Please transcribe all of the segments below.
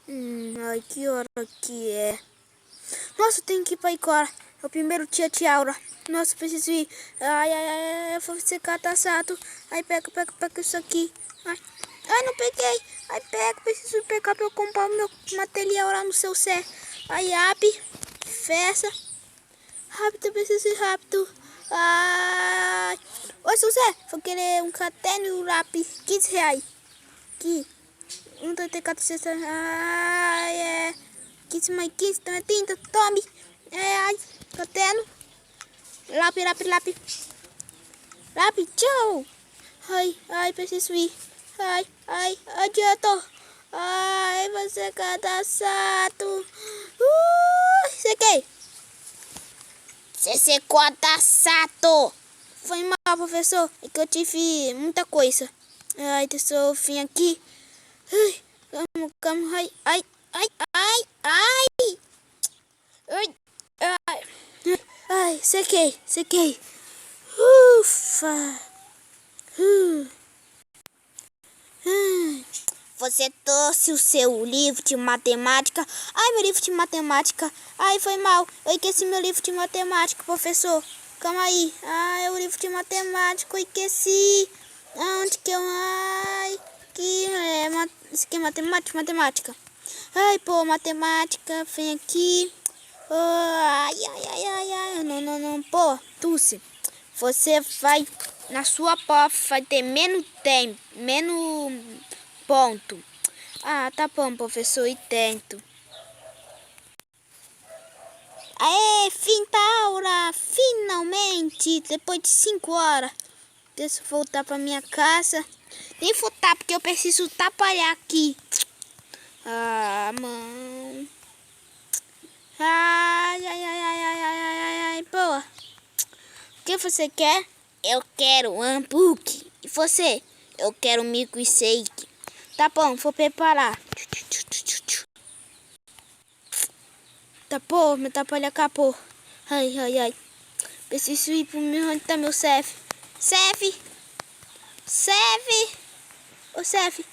Ai, que hora que é? Nossa, eu tenho que ir pra agora. É o primeiro dia de aula. Nossa, preciso ir. Ai, eu vou secar, tá certo. Ai, pega isso aqui. Ai, não peguei. Ai, preciso pegar pra eu comprar o meu material lá no seu Sé. Ai, abre, fecha. Rápido, eu preciso ir rápido. Ai. Ô, seu Zé, vou querer um caderno e um lápis. R$ 15. Aqui. 1,34. Ai, 15 mais 15, também 30. Tome. Ai, caderno. Lápis. Lápis, tchau. Ai, preciso ir. Ai, adiantou. Ai, você cada sato. Sequei. Você secou a sato. Foi mal, professor. É que eu tive muita coisa. Ai, deixa eu vir aqui. Ai, calma. Ai. Ai, sequei. Ufa. Você trouxe o seu livro de matemática? Ai, meu livro de matemática. Ai, foi mal. Eu esqueci meu livro de matemática, professor. Calma aí. Ai, o livro de matemática, eu esqueci. Onde que eu... Ai, que é... Isso aqui é matemática. Ai, pô, matemática. Vem aqui. Oh, ai. Não. Pô, Tucci. Você vai... Na sua prova vai ter menos tempo. Menos... ponto. Ah, tá bom, professor, e tento. Aê, fim da aula! Finalmente! Depois de 5 horas. Deixa eu voltar pra minha casa. Nem voltar, porque eu preciso trabalhar aqui. Ah, mano. Ai. Boa. O que você quer? Eu quero um hambúrguer. E você? Eu quero milkshake. Tá bom, vou preparar. Tá bom, meu trabalho acabou. Ai. Preciso ir pro meu... Onde tá meu chefe? Chefe! Ô, chefe,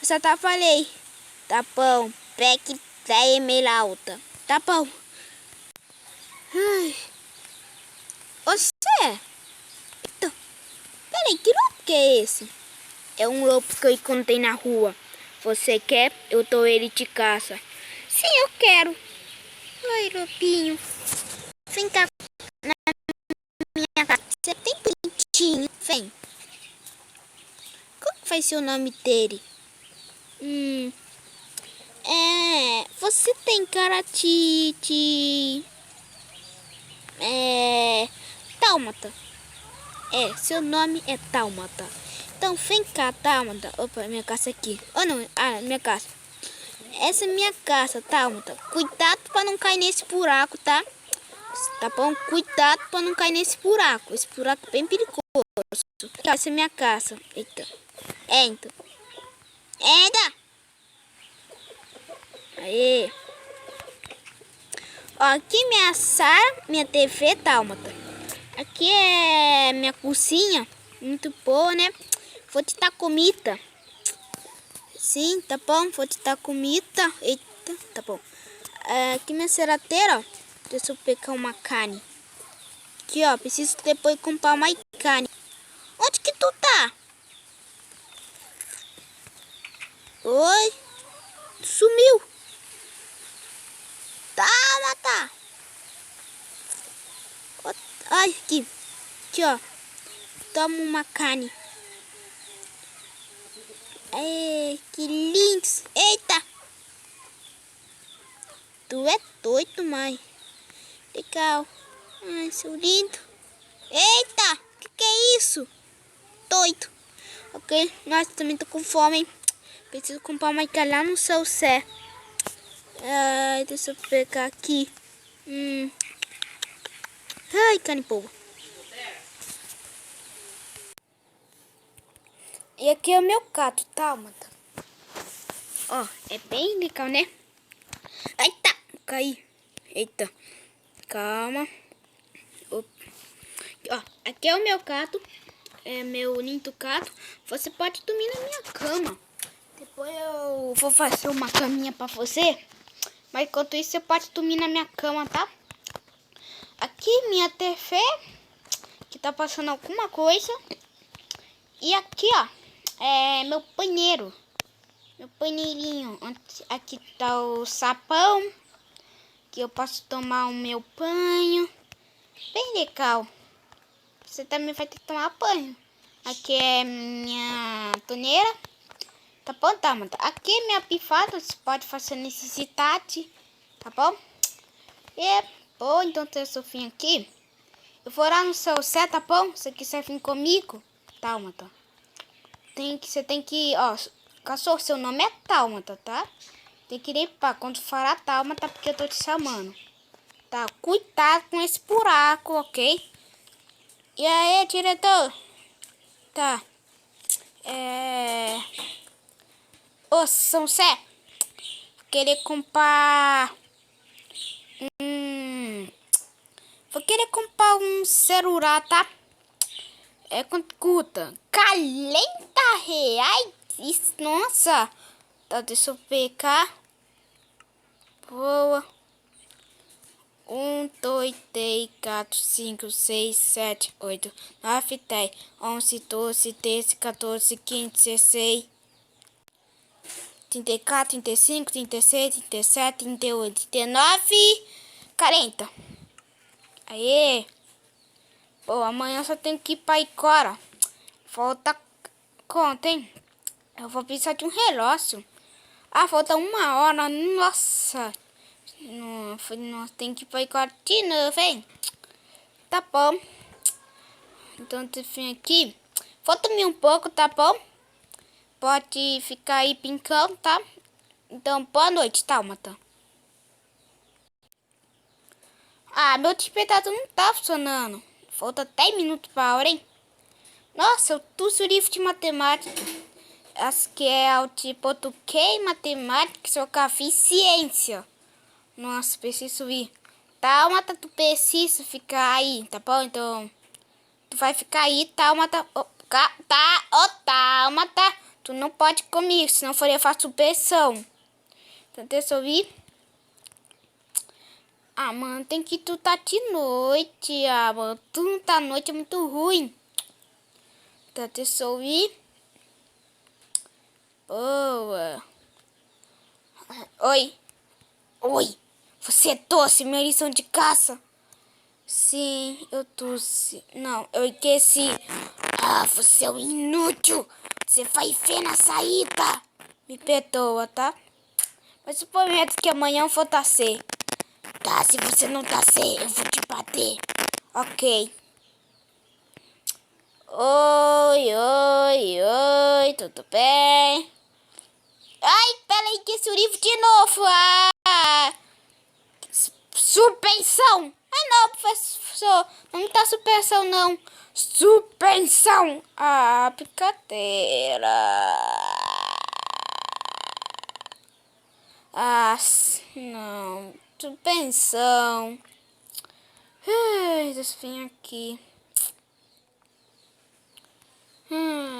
eu só atrapalhei. Tá bom, pegue da Emeralda. Tá bom. Ai. Ô, chefe! Então, peraí, que roubo que é esse? É um lobo que eu encontrei na rua. Você quer? Eu dou ele de caça. Sim, eu quero. Oi, lobinho. Vem cá na minha casa. Você tem bonitinho. Vem. Qual que vai ser o nome dele? Você tem cara de... Dálmata. Seu nome é Dálmata. Então vem cá, Dálmata. Opa, minha casa aqui. Oh, não, minha casa. Essa é minha casa, Dálmata. Cuidado pra não cair nesse buraco, tá? Tá bom? Cuidado pra não cair nesse buraco. Esse buraco é bem perigoso. Essa é minha casa. Eita. Entra. Aê. Ó, aqui minha sala, minha TV, Dálmata. Aqui é minha cozinha. Muito boa, né? Vou te dar comida. Sim, tá bom. Vou te dar comida. Eita, tá bom. Aqui minha geladeira, ó. Deixa eu pegar uma carne. Aqui, ó. Preciso depois comprar mais carne. Onde que tu tá? Oi? Sumiu. Tá. Ai, aqui, ó. Toma uma carne. Que lindo. Eita. Tu é doido, mãe. Legal. Ai, seu lindo. Eita, que é isso? Doido. Ok, nossa, também tô com fome, hein? Preciso comprar uma carne lá no seu Sé. Ai, deixa eu pegar aqui. Ai, carne boa. E aqui é o meu gato, tá, Mata? Ó, é bem legal, né? Eita, caí. Eita, calma. Opa. Ó, aqui é o meu gato. É meu lindo gato. Você pode dormir na minha cama. Depois eu vou fazer uma caminha pra você. Mas enquanto isso, você pode dormir na minha cama, tá? Aqui, minha TV, que tá passando alguma coisa. E aqui, ó, é meu banheiro. Meu banheirinho. Aqui tá o sapão, que eu posso tomar o meu banho. Bem legal. Você também vai ter que tomar banho. Aqui é minha torneira. Tá bom, tá, mano? Aqui é minha pifada, você pode fazer necessidade, tá bom? E, bom, então tem o sofinho aqui. Eu vou lá no seu set, tá bom? Se você quiser vir comigo, Tálmata. Você tem que, ó, cachorro, seu nome é Tálmata, tá? Tem que limpar quando falar Tálmata, porque eu tô te chamando. Tá, cuidado com esse buraco, ok? E aí, diretor? Tá. Ô, São Sé, querer comprar vou querer comprar um celular, tá? É quanto custa? R$ 40. Isso, nossa. Tá, deixa eu pegar. Boa. 1, 2, 3, 4, 5, 6, 7, 8, 9, 10, 11, 12, 13, 14, 15, 16, 34, 35, 36, 37, 38, 39, 40. Aê! Pô, amanhã só tenho que ir pra Icora. Falta quanto, hein? Eu vou precisar de um relógio. Ah, falta 1 hora. Nossa! Nossa, tem que ir pra Icora de novo, hein? Tá bom. Então, tu vem aqui. Falta-me um pouco, tá bom? Pode ficar aí brincando, tá? Então, boa noite, Tálmata. Ah, meu despertador não tá funcionando. Falta 10 minutos pra hora, hein? Nossa, eu trouxe o livro de matemática. Acho que é o de português, matemática, geografia e ciência. Nossa, preciso ir. Tálmata, tu precisa ficar aí, tá bom? Então, tu vai ficar aí, Tálmata. Tálmata. Tu não pode comigo, senão eu faço supressão. Então, deixa eu ir. Ah, mano, tem que tu tá de noite. Ah, mano, tu não tá à noite, é muito ruim. Tá, deixa eu ir. Boa. Oi. Oi. Você tosse minha lição de caça? Sim, eu tosse. Não, eu esqueci. Ah, você é um inútil. Você vai ver na saída. Me perdoa, tá? Mas eu prometo que amanhã eu vou tasser. Tá, se você não tasser, eu vou te bater. Ok. Oi, oi, oi, tudo bem? Ai, peraí, que esse livro de novo. Ah, suspensão. Ah, não, professor, não tá suspensão, não. Suspensão. Ah, brincadeira. Ah, não. Suspensão. Ai, deixa eu vir aqui.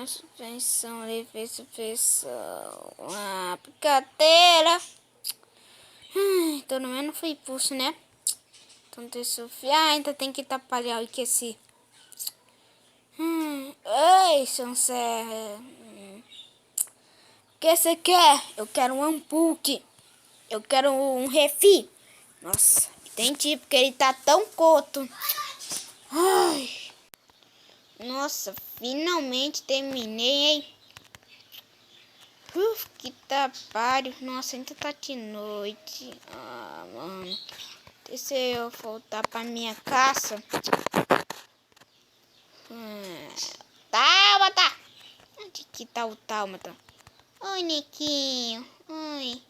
Suspensão, levei suspensão. Ah, brincadeira. Pelo menos foi pulso, né? Então deixa eu ver. Ah, ainda tem que atrapalhar o esqueci. Ei, Sansé. O que você quer? Eu quero um hambúrguer. Eu quero um refri. Nossa, entendi, porque ele tá tão curto. Ai. Nossa, finalmente terminei, hein? Que trabalho. Nossa, ainda tá de noite. Ah, mano. Deixa eu voltar pra minha casa. Tálmata! Onde que tá o Tálmata? Oi, Nequinho. Oi,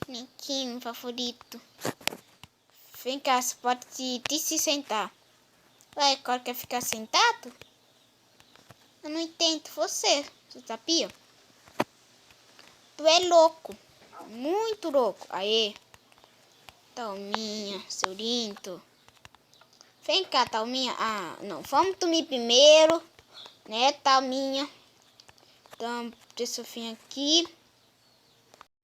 Nequinho favorito. Vem cá, você pode se sentar. Ué, agora quer ficar sentado? Eu não entendo você sabia? Tu é louco. Muito louco. Aê. Thalminha, seu lindo. Vem cá, Thalminha. Ah, não. Vamos dormir primeiro. Né, Thalminha? Então, deixa eu vir aqui.